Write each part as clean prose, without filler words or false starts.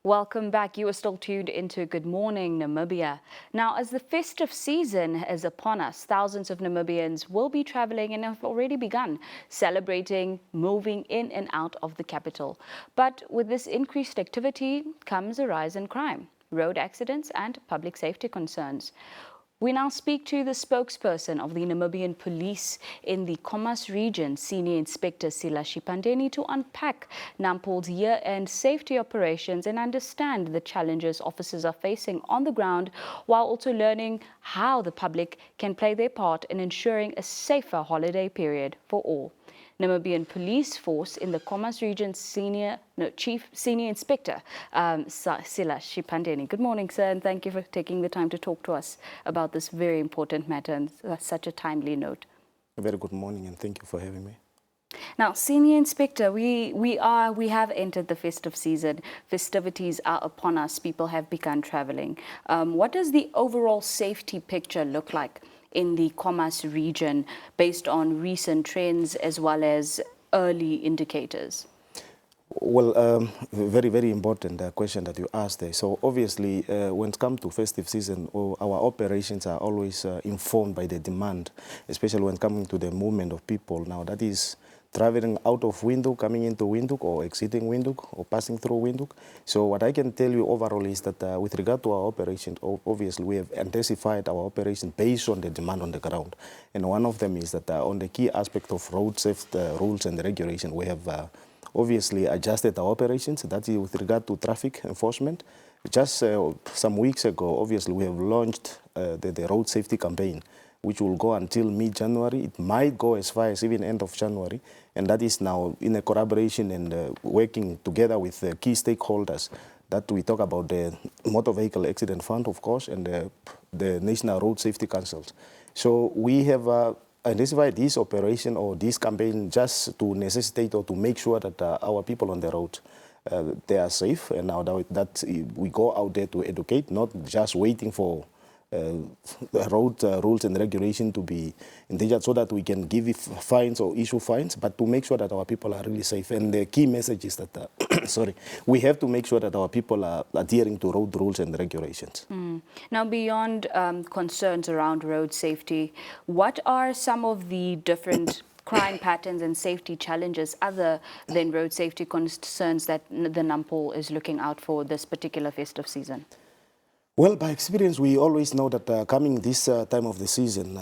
Welcome back. You are still tuned into Good Morning Namibia. Now, as the festive season is upon us, thousands of Namibians will be traveling and have already begun celebrating moving in and out of the capital. But with this increased activity comes a rise in crime, road accidents and public safety concerns. We now speak to the spokesperson of the Namibian Police in the Khomas Region, Senior Inspector Silas Shipandeni, to unpack NAMPOL's year-end safety operations and understand the challenges officers are facing on the ground, while also learning how the public can play their part in ensuring a safer holiday period for all. Namibian Police Force in the Khomas Region Senior Inspector Silas Shipandeni. Good morning, sir, and thank you for taking the time to talk to us about this very important matter and such a timely note. A very good morning, and thank you for having me. Now, Senior Inspector, we have entered the festive season. Festivities are upon us. People have begun traveling. What does the overall safety picture look like in the Khomas region based on recent trends as well as early indicators? Well, very, very important question that you asked there. So obviously, when it comes to festive season, our operations are always informed by the demand, especially when coming to the movement of people. Now, that is traveling out of Windhoek, coming into Windhoek, or exiting Windhoek, or passing through Windhoek. So what I can tell you overall is that with regard to our operations, obviously we have intensified our operation based on the demand on the ground. And one of them is that on the key aspect of road safety rules and regulation, we have obviously adjusted our operations. That is with regard to traffic enforcement. Just some weeks ago, obviously we have launched the road safety campaign, which will go until mid-January. It might go as far as even end of January. And that is now in a collaboration and working together with key stakeholders that we talk about the Motor Vehicle Accident Fund, of course, and the National Road Safety Councils. So we have identified this operation or this campaign just to necessitate or to make sure that our people on the road, they are safe. And now that we go out there to educate, not just waiting for the road rules and regulation to be endangered so that we can give fines or issue fines, but to make sure that our people are really safe. And the key message is that, we have to make sure that our people are adhering to road rules and regulations. Now, beyond concerns around road safety, what are some of the different crime patterns and safety challenges other than road safety concerns that the NAMPOL is looking out for this particular festive season? Well, by experience, we always know that coming this time of the season,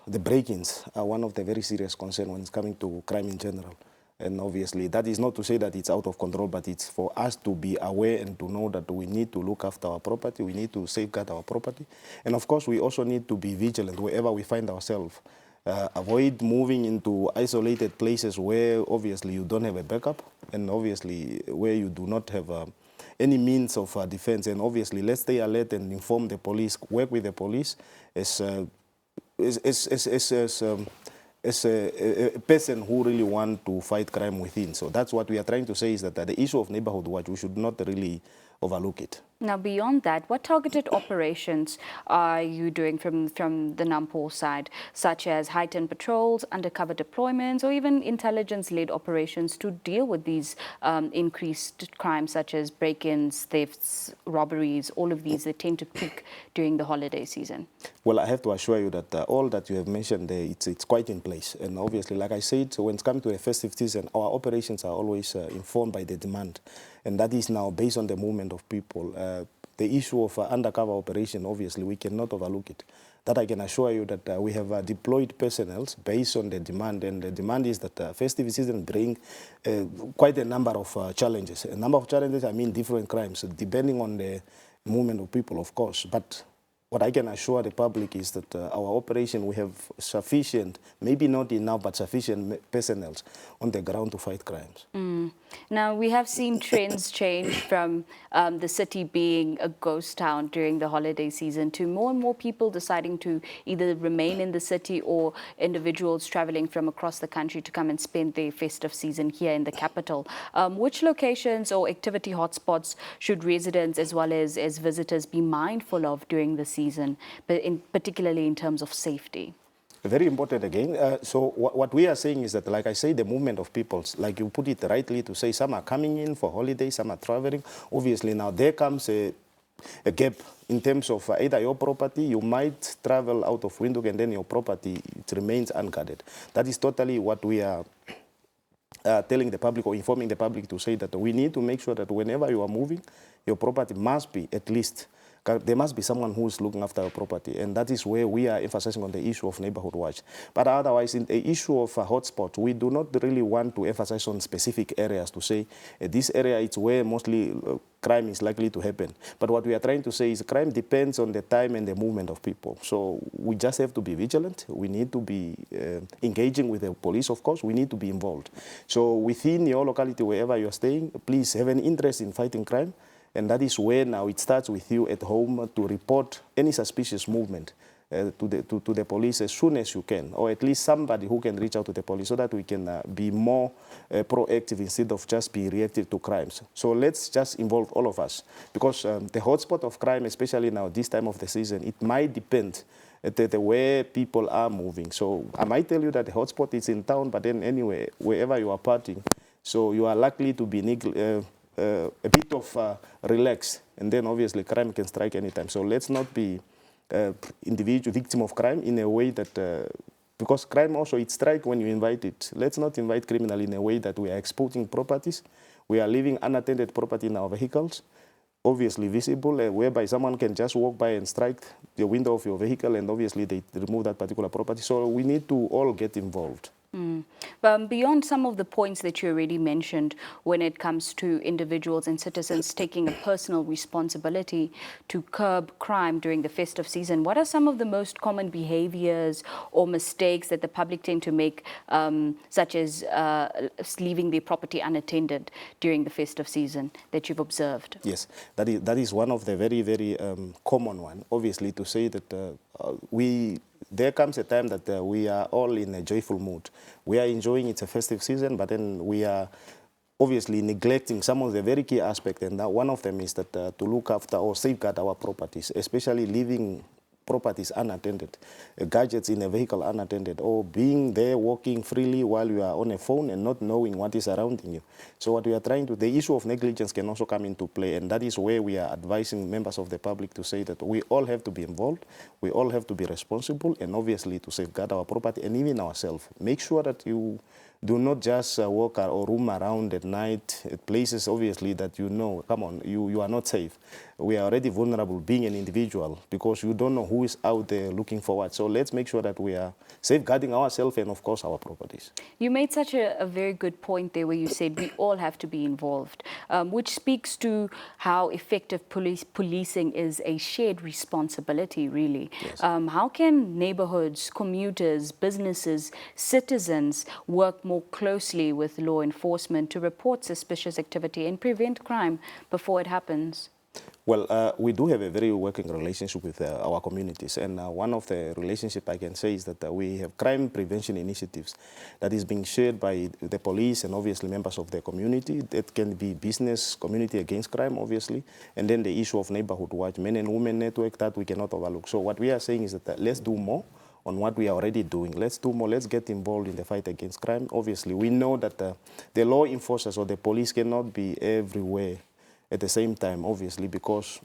the break-ins are one of the very serious concerns when it's coming to crime in general. And obviously, that is not to say that it's out of control, but it's for us to be aware and to know that we need to look after our property, we need to safeguard our property. And of course, we also need to be vigilant wherever we find ourselves. Avoid moving into isolated places where obviously you don't have a backup, and obviously where you do not have any means of defense. And obviously, let's stay alert and inform the police, work with the police as a person who really want to fight crime within. So that's what we are trying to say, is that the issue of neighborhood watch, we should not really overlook it. Now, beyond that, what targeted operations are you doing from the NAMPOL side, such as heightened patrols, undercover deployments, or even intelligence-led operations to deal with these increased crimes such as break-ins, thefts, robberies, all of these that tend to peak during the holiday season? Well, I have to assure you that all that you have mentioned there, it's quite in place. And obviously, like I said, when it's come to the festive season, our operations are always informed by the demand. And that is now based on the movement of people. The issue of undercover operation, obviously, we cannot overlook it. That I can assure you that we have deployed personnel based on the demand. And the demand is that festive season bring quite a number of challenges. A number of challenges, I mean different crimes, depending on the movement of people, of course. But what I can assure the public is that our operation, we have sufficient, maybe not enough, but sufficient personnel on the ground to fight crimes. Now, we have seen trends change from the city being a ghost town during the holiday season to more and more people deciding to either remain in the city or individuals traveling from across the country to come and spend their festive season here in the capital. Which locations or activity hotspots should residents as well as visitors be mindful of during the season, but particularly in terms of safety? Very important again. So what we are saying is that, like I say, the movement of peoples, like you put it rightly to say, some are coming in for holidays, some are traveling. Obviously, now there comes a gap in terms of either your property, you might travel out of Windhoek and then your property, it remains unguarded. That is totally what we are telling the public or informing the public to say, that we need to make sure that whenever you are moving, your property must be at least, there must be someone who is looking after your property. And that is where we are emphasizing on the issue of neighborhood watch. But otherwise, in the issue of a hotspot, we do not really want to emphasize on specific areas to say, this area is where mostly crime is likely to happen. But what we are trying to say is crime depends on the time and the movement of people. So we just have to be vigilant. We need to be engaging with the police, of course. We need to be involved. So within your locality, wherever you're staying, please have an interest in fighting crime. And that is where now it starts with you at home to report any suspicious movement to the police as soon as you can, or at least somebody who can reach out to the police so that we can be more proactive instead of just be reactive to crimes. So let's just involve all of us, because the hotspot of crime, especially now this time of the season, it might depend the way people are moving. So I might tell you that the hotspot is in town, but then anyway, wherever you are partying, so you are likely to be a bit of relax, and then obviously crime can strike anytime. So let's not be individual victim of crime in a way that, because crime also, it strikes when you invite it. Let's not invite criminal in a way that we are exporting properties. We are leaving unattended property in our vehicles, obviously visible, whereby someone can just walk by and strike the window of your vehicle, and obviously they remove that particular property. So we need to all get involved. But beyond some of the points that you already mentioned when it comes to individuals and citizens taking a personal responsibility to curb crime during the festive season, what are some of the most common behaviors or mistakes that the public tend to make, such as leaving their property unattended during the festive season that you've observed? Yes, that is one of the very, very common one, obviously, to say that there comes a time that we are all in a joyful mood. We are enjoying, it's a festive season, but then we are obviously neglecting some of the very key aspects, and one of them is that to look after or safeguard our properties, especially leaving properties unattended, gadgets in a vehicle unattended, or being there walking freely while you are on a phone and not knowing what is surrounding you. So what we are trying to, the issue of negligence can also come into play, and that is where we are advising members of the public to say that we all have to be involved, we all have to be responsible, and obviously to safeguard our property and even ourselves. Make sure that you do not just walk or roam around at night at places, obviously, that you know, come on, you are not safe. We are already vulnerable being an individual because you don't know who is out there looking for what. So let's make sure that we are safeguarding ourselves and, of course, our properties. You made such a very good point there where you said we all have to be involved, which speaks to how effective policing is a shared responsibility, really. Yes. How can neighborhoods, commuters, businesses, citizens work more closely with law enforcement to report suspicious activity and prevent crime before it happens? Well, we do have a very working relationship with our communities, and one of the relationship I can say is that we have crime prevention initiatives that is being shared by the police and obviously members of the community. That can be business, community against crime, obviously, and then the issue of neighborhood watch, men and women network that we cannot overlook. So what we are saying is that let's do more on what we are already doing. Let's do more. Let's get involved in the fight against crime. Obviously, we know that the law enforcers or the police cannot be everywhere at the same time, obviously, because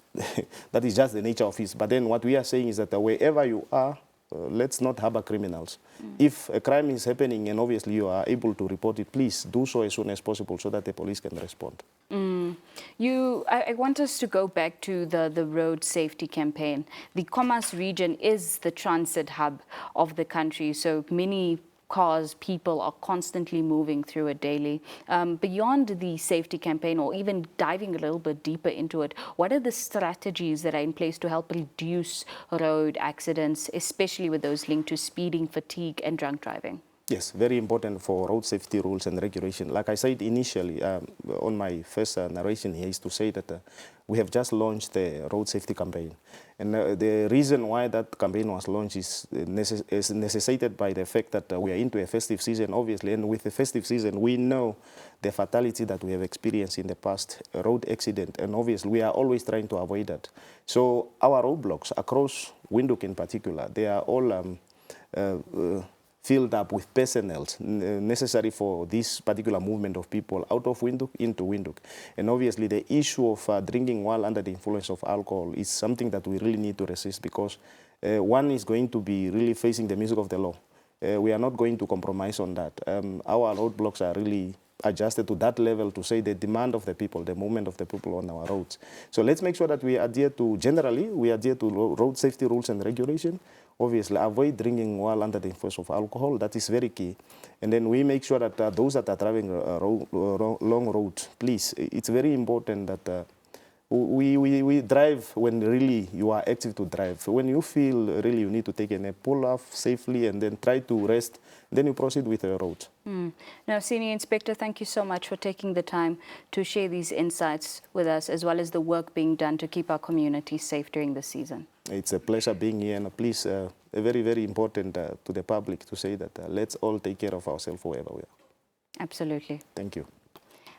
that is just the nature of it. But then what we are saying is that wherever you are, let's not harbor criminals. If a crime is happening and obviously you are able to report it, please do so as soon as possible so that the police can respond. I want us to go back to the road safety campaign. The Khomas region is the transit hub of the country, so many cars, people are constantly moving through it daily. Beyond the safety campaign, or even diving a little bit deeper into it, what are the strategies that are in place to help reduce road accidents, especially with those linked to speeding, fatigue, and drunk driving? Yes, very important for road safety rules and regulation. Like I said initially, on my first narration here is to say that we have just launched the road safety campaign. And the reason why that campaign was launched is necessitated by the fact that we are into a festive season, obviously, and with the festive season, we know the fatality that we have experienced in the past, a road accident, and obviously we are always trying to avoid that. So our roadblocks across Windhoek in particular, they are all filled up with personnel necessary for this particular movement of people out of Windhoek into Windhoek. And obviously the issue of drinking while under the influence of alcohol is something that we really need to resist, because one is going to be really facing the music of the law. We are not going to compromise on that. Our roadblocks are really adjusted to that level to say the demand of the people, the movement of the people on our roads. So let's make sure that we adhere to, generally, we adhere to road safety rules and regulation. Obviously, avoid drinking while under the influence of alcohol. That is very key. And then we make sure that those that are driving long roads, please, it's very important that we drive when really you are active to drive. When you feel really you need to take a nap, pull off safely and then try to rest, then you proceed with your road. Now, Senior Inspector, thank you so much for taking the time to share these insights with us, as well as the work being done to keep our community safe during the season. It's a pleasure being here, and please, very, very important to the public to say that let's all take care of ourselves wherever we are. Absolutely. Thank you.